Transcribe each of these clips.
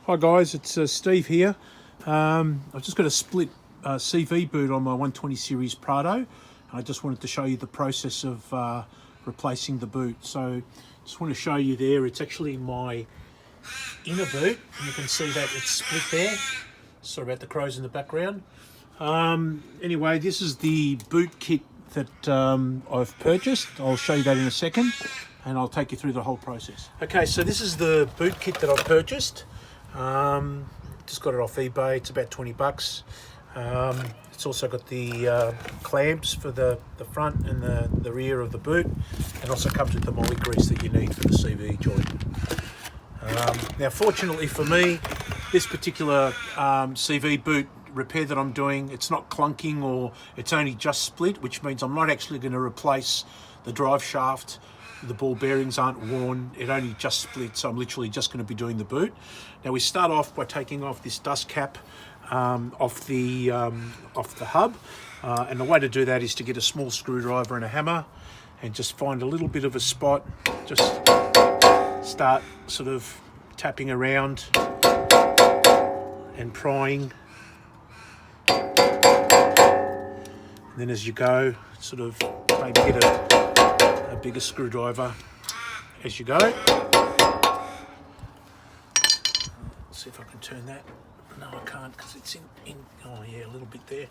Hi guys, it's Steve here. I've just got a split CV boot on my 120 Series Prado. I just wanted to show you the process of replacing the boot. So just want to show you there, it's actually my inner boot. You can see that it's split there. Sorry about the crows in the background. Anyway, this is the boot kit that I've purchased. I'll show you that in a second and I'll take you through the whole process. Okay, so this is the boot kit that I've purchased. Just got it off eBay. It's about 20 bucks. It's also got the clamps for the front and the rear of the boot, and also comes with the moly grease that you need for the CV joint. Now fortunately for me, this particular CV boot repair that I'm doing, it's not clunking, or it's only just split, which means I'm not actually going to replace the drive shaft. The ball bearings aren't worn, it only just split, so I'm literally just going to be doing the boot. Now we start off by taking off this dust cap off the hub, and the way to do that is to get a small screwdriver and a hammer and just find a little bit of a spot, just start sort of tapping around and prying, and then as you go, sort of maybe get a bigger screwdriver as you go. Let's see if I can turn that. No, I can't, because it's in oh yeah, a little bit there.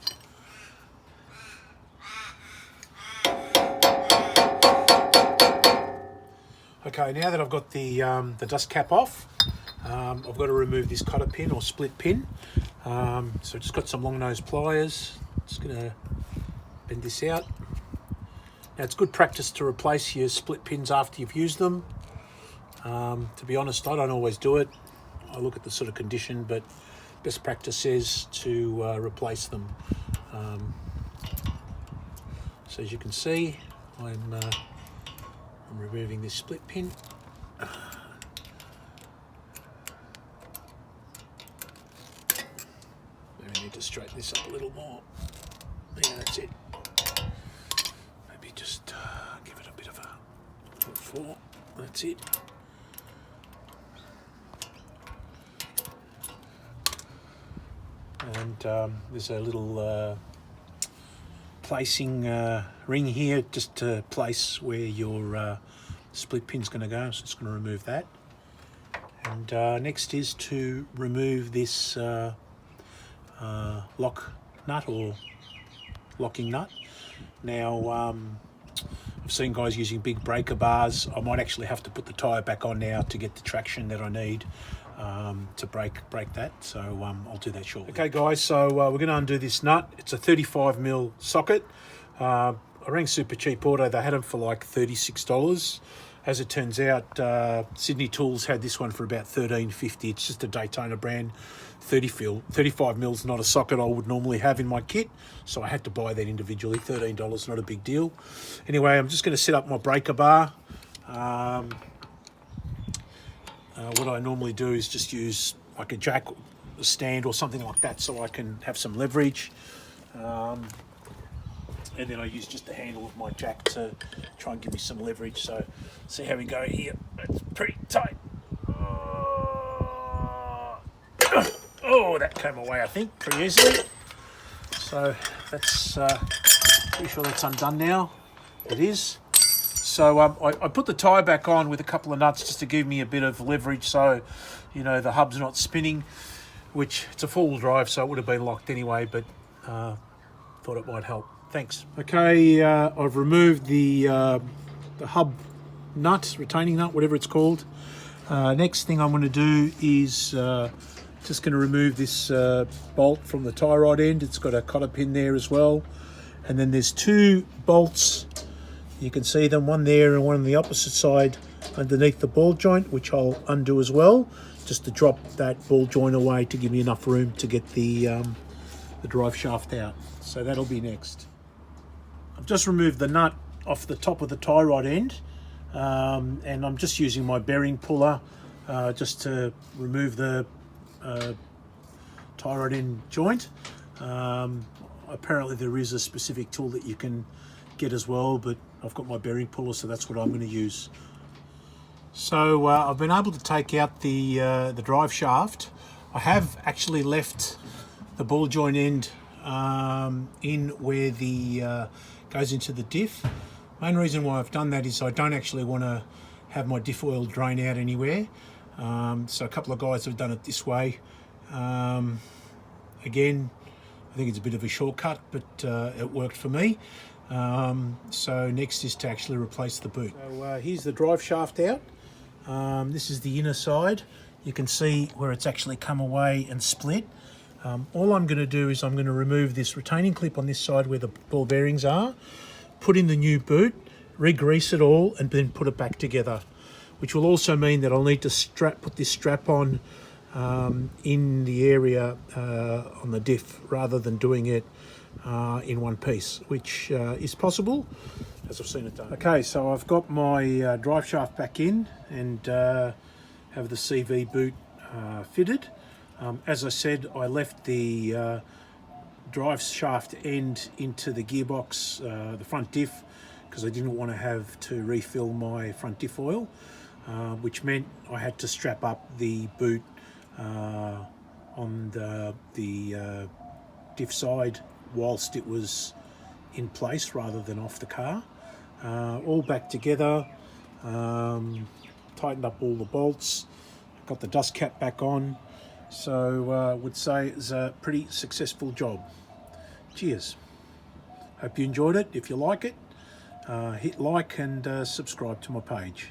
Okay, now that I've got the dust cap off, I've got to remove this cotter pin or split pin. So I've just got some long nose pliers. Just going to bend this out. Now it's good practice to replace your split pins after you've used them. To be honest, I don't always do it. I look at the sort of condition, but best practice is to replace them. So as you can see, I'm removing this split pin. Maybe I need to straighten this up a little more. Yeah, that's it. Just give it a bit of a four. That's it. And there's a little placing ring here just to place where your split pin's going to go. So it's going to remove that. And next is to remove this lock nut or locking nut. Now, I've seen guys using big breaker bars. I might actually have to put the tyre back on now to get the traction that I need to break that. So I'll do that shortly. Okay guys, so we're going to undo this nut. It's a 35mm socket. I rang Super Cheap Auto. They had them for like $36. As it turns out, Sydney Tools had this one for about $13.50. It's just a Daytona brand. 35mm is not a socket I would normally have in my kit, so I had to buy that individually. $13, not a big deal. Anyway, I'm just going to set up my breaker bar. What I normally do is just use like a jack, a stand or something like that, so I can have some leverage. And then I use just the handle of my jack to try and give me some leverage. So see how we go here. It's pretty tight. Oh, that came away, I think, pretty easily. So that's pretty sure that's undone now. It is. So I put the tyre back on with a couple of nuts just to give me a bit of leverage, so you know the hub's not spinning. Which it's a four-wheel drive, so it would have been locked anyway, but thought it might help. Thanks. Okay, I've removed the hub nut, retaining nut, whatever it's called. Next thing I'm going to do is just going to remove this bolt from the tie rod end. It's got a cotter pin there as well. And then there's two bolts. You can see them, one there and one on the opposite side underneath the ball joint, which I'll undo as well, just to drop that ball joint away to give me enough room to get the drive shaft out. So that'll be next. I've just removed the nut off the top of the tie rod end, and I'm just using my bearing puller just to remove the tie rod end joint. Apparently there is a specific tool that you can get as well, but I've got my bearing puller, so that's what I'm going to use. So I've been able to take out the drive shaft I have actually left the ball joint end in where the goes into the diff. Main reason why I've done that is I don't actually want to have my diff oil drain out anywhere. So a couple of guys have done it this way. Again, I think it's a bit of a shortcut, but it worked for me. So next is to actually replace the boot. So here's the drive shaft out. This is the inner side. You can see where it's actually come away and split. All I'm going to do is I'm going to remove this retaining clip on this side where the ball bearings are, put in the new boot, re-grease it all, and then put it back together, which will also mean that I'll need to put this strap on in the area on the diff rather than doing it in one piece, which is possible as I've seen it done. Okay, so I've got my drive shaft back in and have the CV boot fitted. As I said, I left the drive shaft end into the gearbox, the front diff, because I didn't want to have to refill my front diff oil, which meant I had to strap up the boot on the diff side whilst it was in place rather than off the car. All back together, tightened up all the bolts, got the dust cap back on, so would say it's a pretty successful job. Cheers. Hope you enjoyed it. If you like it, hit like and subscribe to my page.